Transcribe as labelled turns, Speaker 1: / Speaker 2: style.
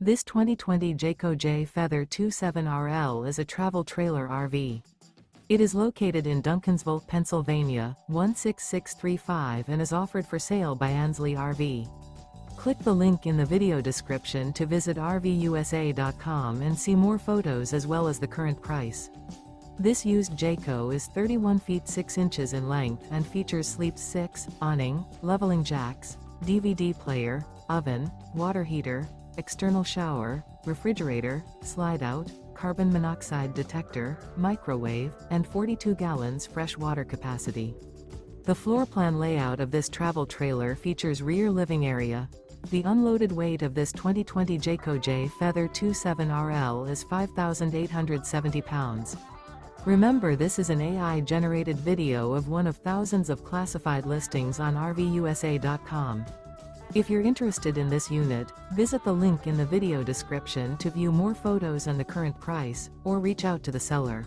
Speaker 1: This 2020 Jayco Jay Feather 27RL is a travel trailer RV. It is located in Duncansville, Pennsylvania, 16635 and is offered for sale by Ansley RV. Click the link in the video description to visit RVUSA.com and see more photos as well as the current price. This used Jayco is 31 feet 6 inches in length and features sleep 6, awning, leveling jacks, DVD player, oven, water heater, external shower, refrigerator, slide-out, carbon monoxide detector, microwave, and 42 gallons fresh water capacity. The floor plan layout of this travel trailer features rear living area. The unloaded weight of this 2020 Jayco Jay Feather 27RL is 5,870 pounds. Remember, this is an AI-generated video of one of thousands of classified listings on RVUSA.com. If you're interested in this unit, visit the link in the video description to view more photos and the current price, or reach out to the seller.